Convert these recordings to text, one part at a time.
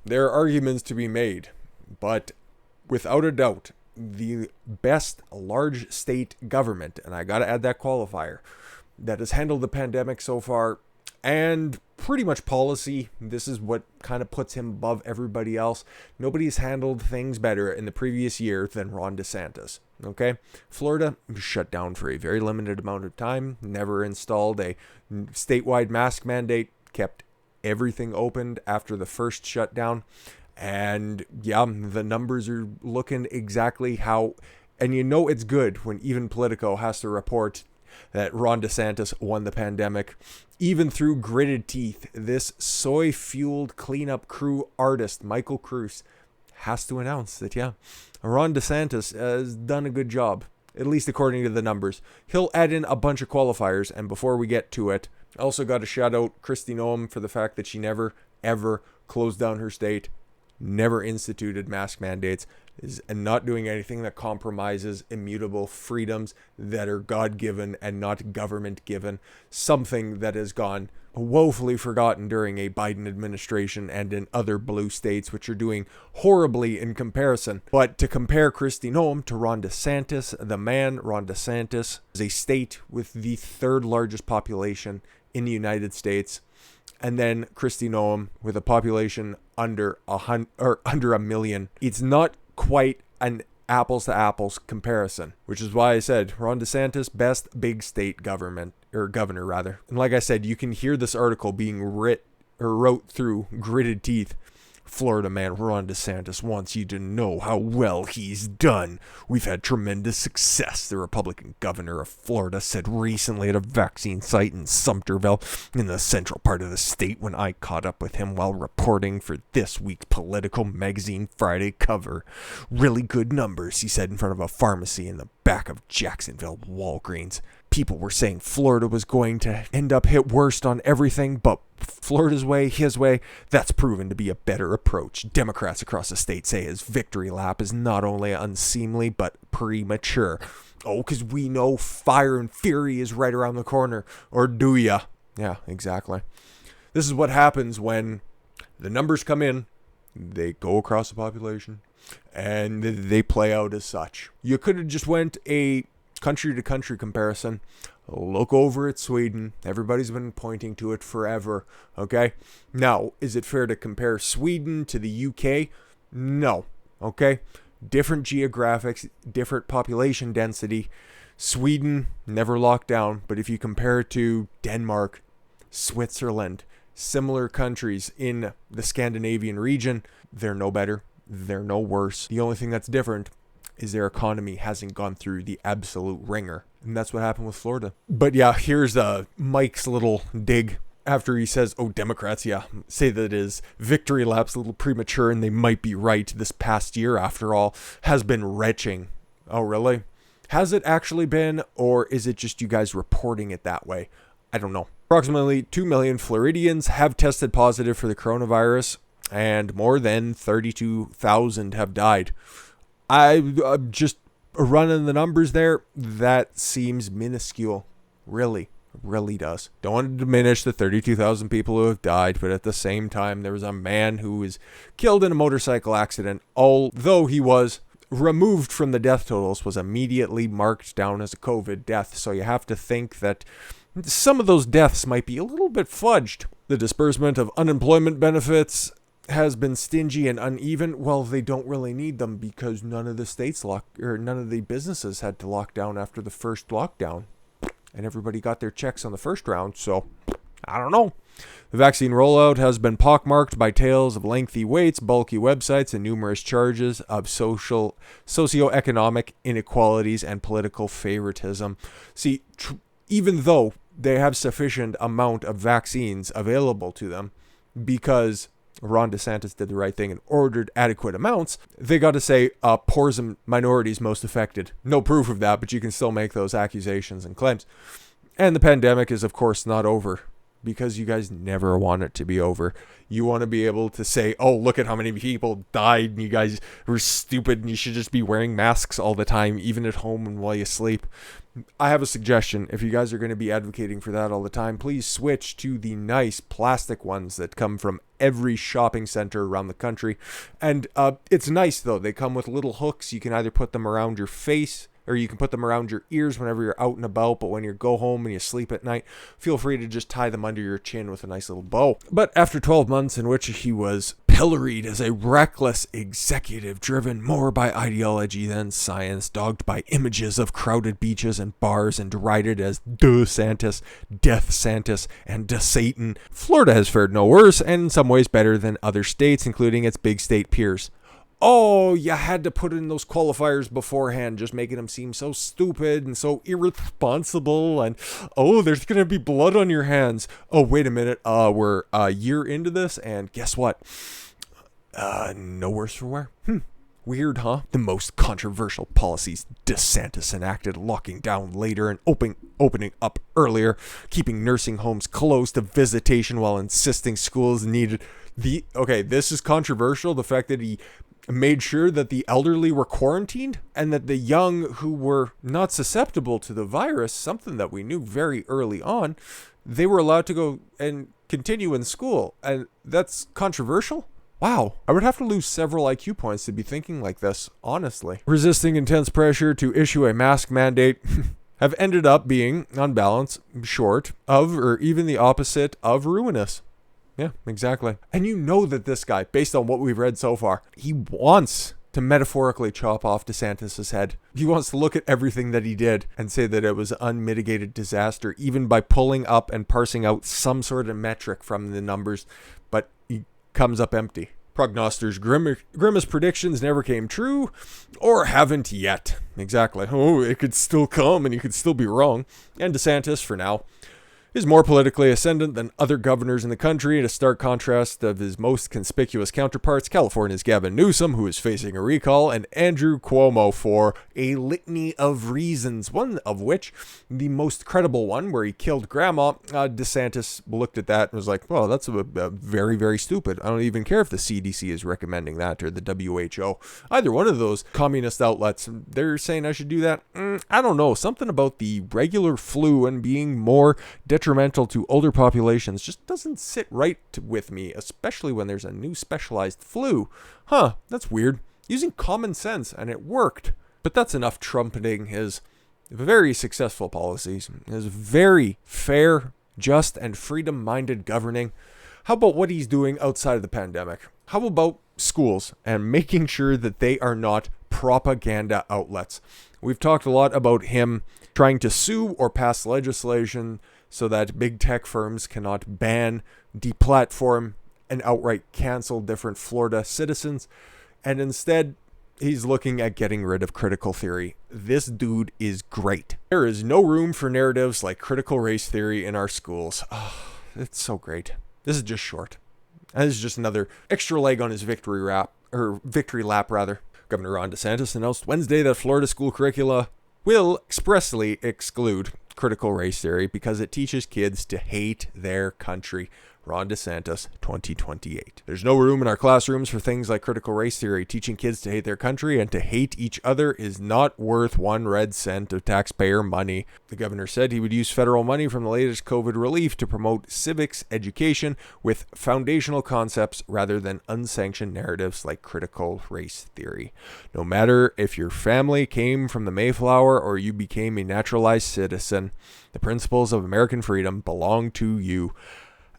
there are arguments to be made, but without a doubt, the best large state government, and I gotta add that qualifier, that has handled the pandemic so far, and pretty much policy, this is what kind of puts him above everybody else. Nobody's handled things better in the previous year than Ron DeSantis. Okay, Florida shut down for a very limited amount of time, never installed a statewide mask mandate, kept everything opened after the first shutdown. And yeah, the numbers are looking exactly how, and you know it's good when even Politico has to report that Ron DeSantis won the pandemic. Even through gritted teeth, this soy-fueled cleanup crew artist, Michael Cruz, has to announce that, yeah, Ron DeSantis has done a good job, at least according to the numbers. He'll add in a bunch of qualifiers, and before we get to it, I also got to shout out Kristi Noem for the fact that she never, ever closed down her state, never instituted mask mandates, and not doing anything that compromises immutable freedoms that are God-given and not government-given, something that has gone woefully forgotten during a Biden administration and in other blue states, which are doing horribly in comparison. But to compare Kristi Noem to Ron DeSantis, the man, Ron DeSantis, is a state with the third largest population in the United States, and then Kristi Noem with a population under a million. It's not quite an apples to apples comparison, which is why I said Ron DeSantis, best big state governor rather. And like I said, you can hear this article being wrote through gritted teeth. Florida man Ron DeSantis wants you to know how well he's done. We've had tremendous success, the Republican governor of Florida said recently at a vaccine site in Sumterville in the central part of the state when I caught up with him while reporting for this week's Political magazine Friday cover. Really good numbers, he said in front of a pharmacy in the back of Jacksonville Walgreens. People were saying Florida was going to end up hit worst on everything, but Florida's way, his way, that's proven to be a better approach. Democrats across the state say his victory lap is not only unseemly, but premature. Oh, because we know fire and fury is right around the corner. Or do ya? Yeah, exactly. This is what happens when the numbers come in, they go across the population, and they play out as such. You could have just went a country-to-country comparison. Look over at Sweden. Everybody's been pointing to it forever. Okay? Now, is it fair to compare Sweden to the UK? No. Okay? Different geographics, different population density. Sweden never locked down, but if you compare it to Denmark, Switzerland, similar countries in the Scandinavian region, they're no better. They're no worse. The only thing that's different is their economy hasn't gone through the absolute ringer. And that's what happened with Florida. But yeah, here's Mike's little dig after he says, oh, Democrats, yeah, say that his victory lap's a little premature and they might be right. This past year, after all, has been retching. Oh, really? Has it actually been, or is it just you guys reporting it that way? I don't know. Approximately 2 million Floridians have tested positive for the coronavirus, and more than 32,000 have died. I'm just running the numbers there. That seems minuscule. Really does. Don't want to diminish the 32,000 people who have died, but at the same time, there was a man who was killed in a motorcycle accident. Although he was removed from the death totals, was immediately marked down as a COVID death. So you have to think that some of those deaths might be a little bit fudged. The disbursement of unemployment benefits has been stingy and uneven. Well, they don't really need them because none of the businesses had to lock down after the first lockdown, and everybody got their checks on the first round. So I don't know. The vaccine rollout has been pockmarked by tales of lengthy waits, bulky websites, and numerous charges of socioeconomic inequalities and political favoritism. See, even though they have sufficient amount of vaccines available to them, because Ron DeSantis did the right thing and ordered adequate amounts, they got to say poors and minorities most affected. No proof of that, but you can still make those accusations and claims. And the pandemic is, of course, not over. because you guys never want it to be over. You want to be able to say, oh, look at how many people died, and you guys were stupid, and you should just be wearing masks all the time, even at home and while you sleep. I have a suggestion. If you guys are going to be advocating for that all the time, please switch to the nice plastic ones that come from every shopping center around the country. And it's nice, though. They come with little hooks. You can either put them around your face, or you can put them around your ears whenever you're out and about, but when you go home and you sleep at night, feel free to just tie them under your chin with a nice little bow. But after 12 months in which he was pilloried as a reckless executive driven more by ideology than science, dogged by images of crowded beaches and bars, and derided as DeSantis, Death Santis, and DeSatan, Florida has fared no worse, and in some ways better than other states, including its big state peers. Oh, you had to put in those qualifiers beforehand, just making them seem so stupid and so irresponsible. And, oh, there's going to be blood on your hands. Oh, wait a minute. We're a year into this, and guess what? No worse for wear. Weird, huh? The most controversial policies DeSantis enacted, locking down later and opening up earlier, keeping nursing homes closed to visitation while insisting schools needed okay, this is controversial. The fact that he made sure that the elderly were quarantined and that the young who were not susceptible to the virus, something that we knew very early on, they were allowed to go and continue in school. And that's controversial? Wow, I would have to lose several IQ points to be thinking like this, honestly. Resisting intense pressure to issue a mask mandate have ended up being, on balance, short of or even the opposite of ruinous. Yeah, exactly. And you know that this guy, based on what we've read so far, he wants to metaphorically chop off DeSantis' head. He wants to look at everything that he did and say that it was unmitigated disaster, even by pulling up and parsing out some sort of metric from the numbers, but he comes up empty. Prognosticators' grimmest predictions never came true, or haven't yet. Exactly. Oh, it could still come and you could still be wrong. And DeSantis, for now, is more politically ascendant than other governors in the country, in a stark contrast of his most conspicuous counterparts, California's Gavin Newsom, who is facing a recall, and Andrew Cuomo, for a litany of reasons, one of which, the most credible one, where he killed grandma. DeSantis looked at that and was like, well, that's a very, very stupid. I don't even care if the CDC is recommending that, or the WHO. Either one of those communist outlets, they're saying I should do that. I don't know. Something about the regular flu and being more detrimental to older populations just doesn't sit right with me, especially when there's a new specialized flu. That's weird. Using common sense, and it worked. But that's enough trumpeting his very successful policies, his very fair, just, and freedom-minded governing. How about what he's doing outside of the pandemic? How about schools and making sure that they are not propaganda outlets? We've talked a lot about him trying to sue or pass legislation so that big tech firms cannot ban, deplatform, and outright cancel different Florida citizens. And instead, he's looking at getting rid of critical theory. This dude is great. There is no room for narratives like critical race theory in our schools. Oh, it's so great. This is just short. And this is just another extra leg on his victory lap. Governor Ron DeSantis announced Wednesday that Florida school curricula will expressly exclude critical race theory because it teaches kids to hate their country. Ron DeSantis, 2028. There's no room in our classrooms for things like critical race theory. Teaching kids to hate their country and to hate each other is not worth 1 red cent of taxpayer money. The governor said he would use federal money from the latest COVID relief to promote civics education with foundational concepts rather than unsanctioned narratives like critical race theory. No matter if your family came from the Mayflower or you became a naturalized citizen, the principles of American freedom belong to you.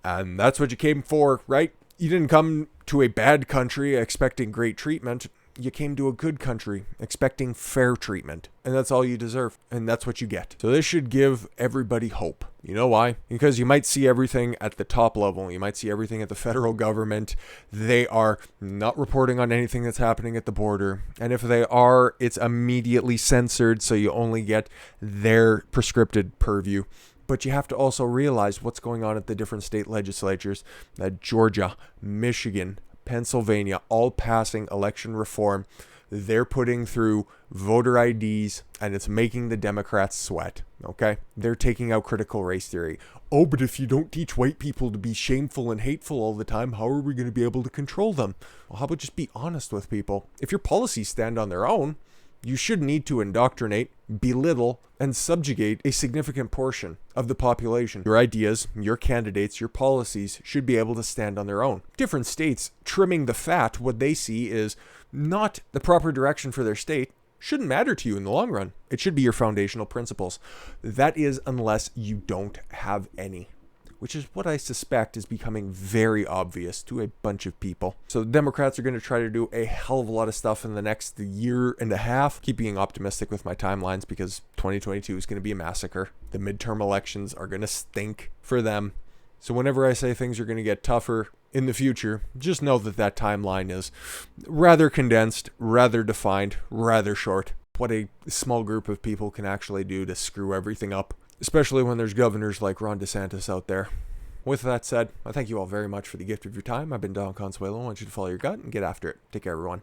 And that's what you came for, right? You didn't come to a bad country expecting great treatment. You came to a good country expecting fair treatment. And that's all you deserve. And that's what you get. So this should give everybody hope. You know why? Because you might see everything at the top level. You might see everything at the federal government. They are not reporting on anything that's happening at the border. And if they are, it's immediately censored. So you only get their prescripted purview. But you have to also realize what's going on at the different state legislatures. That Georgia, Michigan, Pennsylvania, all passing election reform they're putting through voter IDs, and it's making the Democrats sweat, okay? They're taking out critical race theory. Oh, but if you don't teach white people to be shameful and hateful all the time, how are we going to be able to control them? Well, how about just be honest with people? If your policies stand on their own, you should need to indoctrinate, belittle, and subjugate a significant portion of the population. Your ideas, your candidates, your policies should be able to stand on their own. Different states trimming the fat, what they see is not the proper direction for their state, shouldn't matter to you in the long run. It should be your foundational principles. That is, unless you don't have any, which is what I suspect is becoming very obvious to a bunch of people. So the Democrats are going to try to do a hell of a lot of stuff in the next year and a half. Keep being optimistic with my timelines because 2022 is going to be a massacre. The midterm elections are going to stink for them. So whenever I say things are going to get tougher in the future, just know that that timeline is rather condensed, rather defined, rather short. What a small group of people can actually do to screw everything up, especially when there's governors like Ron DeSantis out there. With that said, I thank you all very much for the gift of your time. I've been Don Consuelo. I want you to follow your gut and get after it. Take care, everyone.